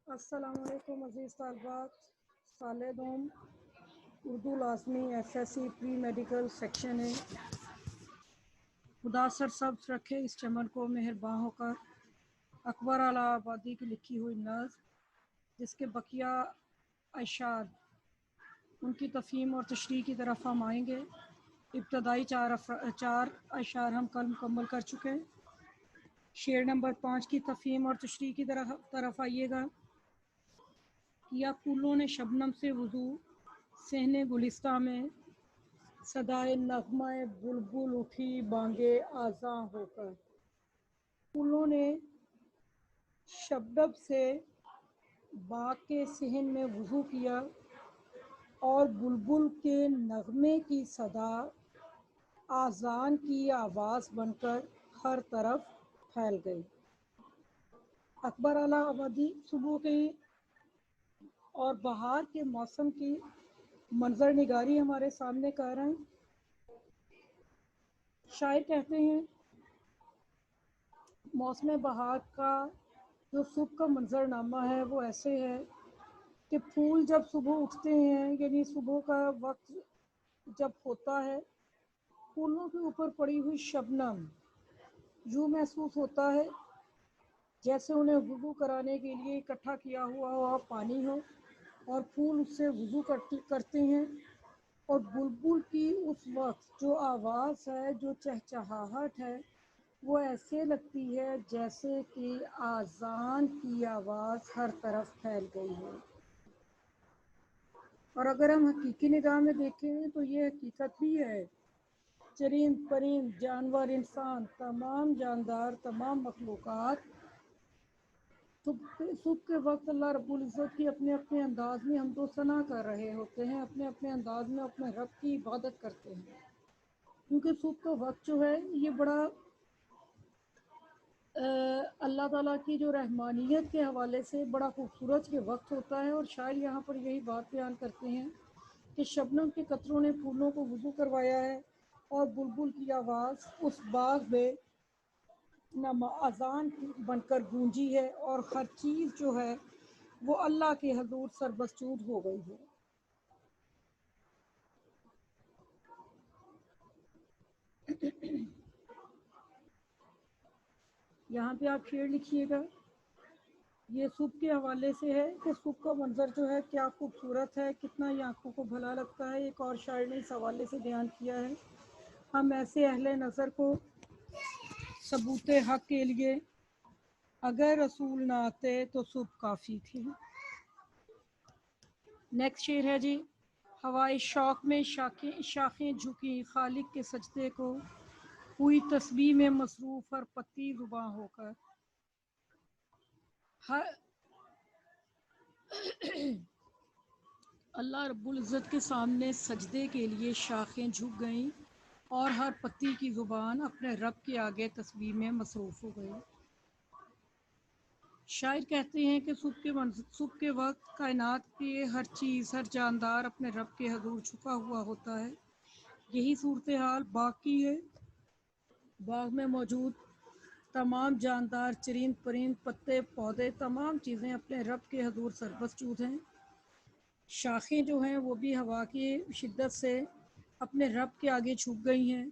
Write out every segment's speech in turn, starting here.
السلام علیکم عزیز طالبات. سال دوم اردو لازمی SSC پری میڈیکل سیکشن ہے. خدا سر سبز رکھے اس چمن کو مہرباں ہو کر. اکبر اعلی آبادی کی لکھی ہوئی نظم جس کے بقیہ اشعار ان کی تفہیم اور تشریح کی طرف ہم آئیں گے. ابتدائی چار اشعار ہم کل مکمل کر چکے ہیں. شعر نمبر 5 کی تفہیم اور تشریح کی طرف آئیے گا. کیا پھولوں نے شبنم سے وضو صحن گلستہ میں، صدائے نغمہ بلبل اٹھی بانگے آذاں ہو کر. پھولوں نے شبنم سے باغ کے صحن میں وضو کیا اور بلبل کے نغمے کی صدا آذان کی آواز بن کر ہر طرف پھیل گئی. اکبر اعلی آبادی صبح کی اور بہار کے موسم کی منظر نگاری ہمارے سامنے کر رہے ہیں. شاعر کہتے ہیں موسم بہار کا جو صبح کا منظر نامہ ہے وہ ایسے ہے کہ پھول جب صبح اٹھتے ہیں، یعنی صبح کا وقت جب ہوتا ہے، پھولوں کے اوپر پڑی ہوئی شبنم یوں محسوس ہوتا ہے جیسے انہیں وضو کرانے کے لیے اکٹھا کیا ہوا پانی ہو اور پھول اس سے وضو کرتے ہیں. اور بلبل کی اس وقت جو آواز ہے، جو چہچہاہٹ ہے، وہ ایسے لگتی ہے جیسے کہ آذان کی آواز ہر طرف پھیل گئی ہے. اور اگر ہم حقیقی نگاہ میں دیکھیں تو یہ حقیقت بھی ہے. چرند پرند جانور انسان تمام جاندار تمام مخلوقات صبح کے وقت اللہ رب العزت کی اپنے اپنے انداز میں حمد و ثنا کر رہے ہوتے ہیں، اپنے اپنے انداز میں اپنے رب کی عبادت کرتے ہیں. کیونکہ صبح کا وقت جو ہے یہ بڑا اللہ تعالیٰ کی جو رحمانیت کے حوالے سے بڑا خوبصورت کے وقت ہوتا ہے. اور شاعر یہاں پر یہی بات بیان کرتے ہیں کہ شبنم کے قطروں نے پھولوں کو وضو کروایا ہے اور بلبل کی آواز اس باغ میں اذان بن کر گونجی ہے اور ہر چیز جو ہے وہ اللہ کے حضور سربسجود ہو گئی ہے. یہاں پہ آپ شعر لکھیے گا. یہ صبح کے حوالے سے ہے کہ صبح کا منظر جو ہے کیا خوبصورت ہے، کتنا یہ آنکھوں کو بھلا لگتا ہے. ایک اور شاعر نے اس حوالے سے بیان کیا ہے، ہم ایسے اہل نظر کو ثبوت حق کے لیے اگر رسول نہ آتے تو صبح کافی تھی. نیکسٹ شعر ہے جی. ہوائے شوق میں شاخیں جھکی خالق کے سجدے کو، ہوئی تسبیح میں مصروف ہر پتی زباں ہو کر. اللہ رب العزت کے سامنے سجدے کے لیے شاخیں جھک گئیں اور ہر پتی کی زبان اپنے رب کے آگے تسبیح میں مصروف ہو گئی. شاعر کہتے ہیں کہ صبح کے وقت کائنات کی ہر چیز، ہر جاندار اپنے رب کے حضور جھکا ہوا ہوتا ہے. یہی صورتحال باغ کی ہے. باغ میں موجود تمام جاندار چرند پرند پتے پودے تمام چیزیں اپنے رب کے حضور سربسجود ہیں. شاخیں جو ہیں وہ بھی ہوا کی شدت سے اپنے رب کے آگے جھک گئی ہیں.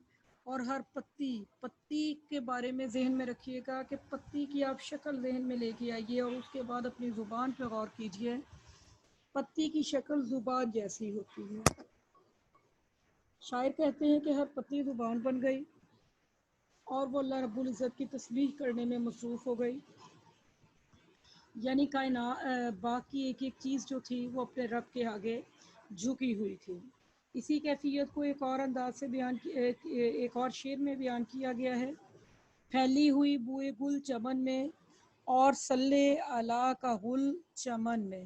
اور ہر پتی کے بارے میں ذہن میں رکھیے گا کہ پتی کی آپ شکل ذہن میں لے کے آئیے اور اس کے بعد اپنی زبان پہ غور کیجیے. پتی کی شکل زبان جیسی ہوتی ہے. شاعر کہتے ہیں کہ ہر پتی زبان بن گئی اور وہ اللہ رب العزت کی تسبیح کرنے میں مصروف ہو گئی. یعنی کائنات باغ کی ایک ایک چیز جو تھی وہ اپنے رب کے آگے جھکی ہوئی تھی. اسی کیفیت کو ایک اور انداز سے ایک اور شعر میں بیان کیا گیا ہے. پھیلی ہوئی بوئے گل چمن میں اور سلے اعلیٰ کا گل چمن میں.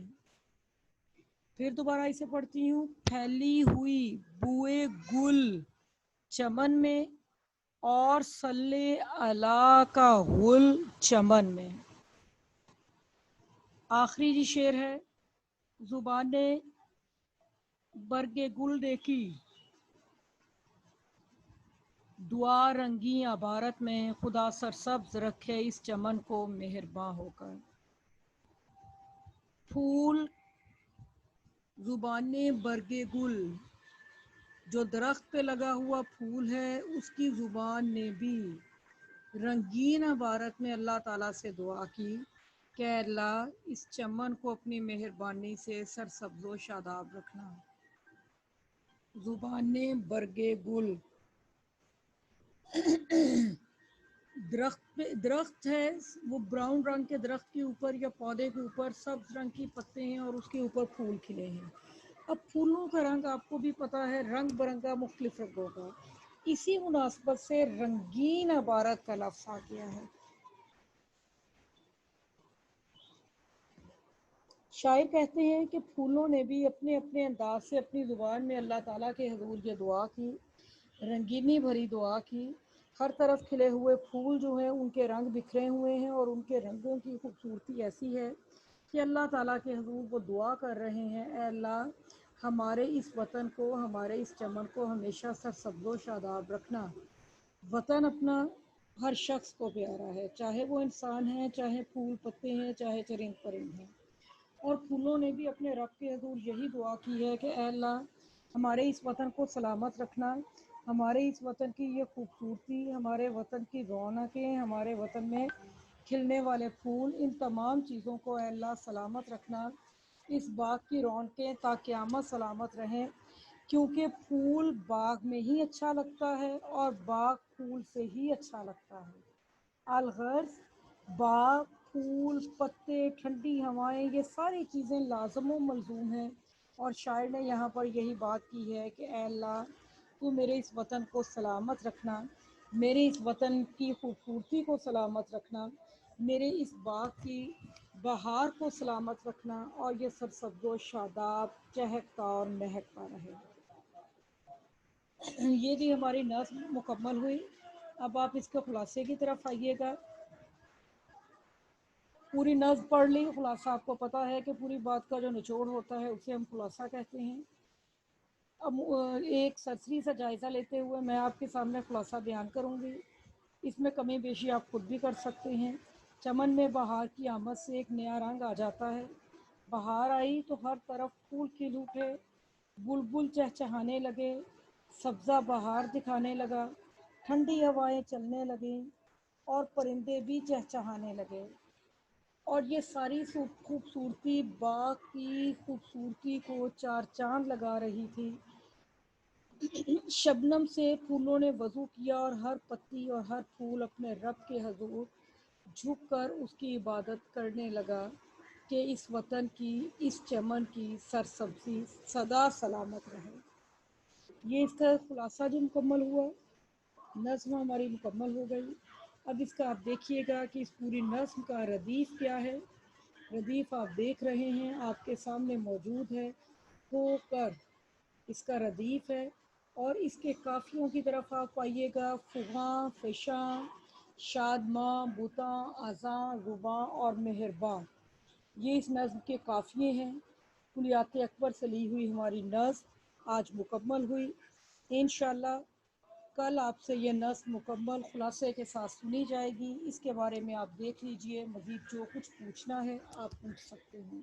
پھر دوبارہ اسے پڑھتی ہوں. پھیلی ہوئی بوئے گل چمن میں اور سلے اعلیٰ کا گل چمن میں. آخری جی شعر ہے. زبان نے برگ گل دیکھی دعا رنگی عبارت میں، خدا سرسبز رکھے اس چمن کو مہرباں ہو کر. پھول زبان برگ گل، جو درخت پہ لگا ہوا پھول ہے اس کی زبان نے بھی رنگین عبارت میں اللہ تعالیٰ سے دعا کی کہ اللہ اس چمن کو اپنی مہربانی سے سرسبز و شاداب رکھنا۔ زبان برگ گل، درخت ہے وہ براؤن رنگ کے درخت کے اوپر یا پودے کے اوپر سبز رنگ کی پتے ہیں اور اس کے اوپر پھول کھلے ہیں۔ اب پھولوں کا رنگ آپ کو بھی پتا ہے، رنگ برنگا مختلف رنگوں کا، اسی مناسبت سے رنگین عبارت کا لفظ آ گیا ہے۔ شاعر کہتے ہیں کہ پھولوں نے بھی اپنے اپنے انداز سے اپنی زبان میں اللہ تعالیٰ کے حضور یہ دعا کی، رنگینی بھری دعا کی۔ ہر طرف کھلے ہوئے پھول جو ہیں ان کے رنگ بکھرے ہوئے ہیں اور ان کے رنگوں کی خوبصورتی ایسی ہے کہ اللہ تعالیٰ کے حضور وہ دعا کر رہے ہیں، اے اللہ ہمارے اس وطن کو، ہمارے اس چمن کو ہمیشہ سرسبز و شاداب رکھنا۔ وطن اپنا ہر شخص کو پیارا ہے، چاہے وہ انسان ہیں، چاہے پھول پتے ہیں، چاہے چرند پرند ہیں۔ اور پھولوں نے بھی اپنے رب کے حضور یہی دعا کی ہے کہ اے اللہ ہمارے اس وطن کو سلامت رکھنا، ہمارے اس وطن کی یہ خوبصورتی، ہمارے وطن کی رونقیں، ہمارے وطن میں کھلنے والے پھول، ان تمام چیزوں کو اے اللہ سلامت رکھنا۔ اس باغ کی رونقیں تا قیامت سلامت رہیں، کیونکہ پھول باغ میں ہی اچھا لگتا ہے اور باغ پھول سے ہی اچھا لگتا ہے۔ الغرض باغ، پھول، پتے، ٹھنڈی ہوائیں، یہ ساری چیزیں لازم و ملزوم ہیں، اور شاعر نے یہاں پر یہی بات کی ہے کہ اے اللہ تو میرے اس وطن کو سلامت رکھنا، میرے اس وطن کی خوبصورتی کو سلامت رکھنا، میرے اس باغ کی بہار کو سلامت رکھنا، اور یہ سرسبز و شاداب چہکتا اور مہکتا رہے۔ یہ بھی ہماری نظم مکمل ہوئی۔ اب آپ اس کے خلاصے کی طرف آئیے گا۔ پوری نظم پڑھ لی، خلاصہ آپ کو پتہ ہے کہ پوری بات کا جو نچوڑ ہوتا ہے اسے ہم خلاصہ کہتے ہیں۔ اب ایک سرسری سا جائزہ لیتے ہوئے میں آپ کے سامنے خلاصہ بیان کروں گی، اس میں کمی بیشی آپ خود بھی کر سکتے ہیں۔ چمن میں بہار کی آمد سے ایک نیا رنگ آ جاتا ہے۔ بہار آئی تو ہر طرف پھول کھل اٹھے، بلبل چہچہانے لگے، سبزہ بہار دکھانے لگا، ٹھنڈی ہوائیں چلنے لگیں اور پرندے بھی چہچہانے لگے، اور یہ ساری خوبصورتی باغ کی خوبصورتی کو چار چاند لگا رہی تھی۔ شبنم سے پھولوں نے وضو کیا اور ہر پتی اور ہر پھول اپنے رب کے حضور جھک کر اس کی عبادت کرنے لگا کہ اس وطن کی، اس چمن کی سرسبزی سدا سلامت رہے۔ یہ اس کا خلاصہ جو مکمل ہوا، نظم ہماری مکمل ہو گئی۔ اب اس کا آپ دیکھیے گا کہ اس پوری نظم کا ردیف کیا ہے۔ ردیف آپ دیکھ رہے ہیں، آپ کے سامنے موجود ہے، ہو کر اس کا ردیف ہے، اور اس کے قافیوں کی طرف آپ آئیے گا، فغاں، فشاں، شادماں، بتاں، ازاں، رباں اور مہرباں، یہ اس نظم کے قافیے ہیں۔ کلیات اکبر سے لی ہوئی ہماری نظم آج مکمل ہوئی۔ انشاءاللہ کل آپ سے یہ نظم مکمل خلاصے کے ساتھ سنی جائے گی۔ اس کے بارے میں آپ دیکھ لیجئے، مزید جو کچھ پوچھنا ہے آپ پوچھ سکتے ہیں۔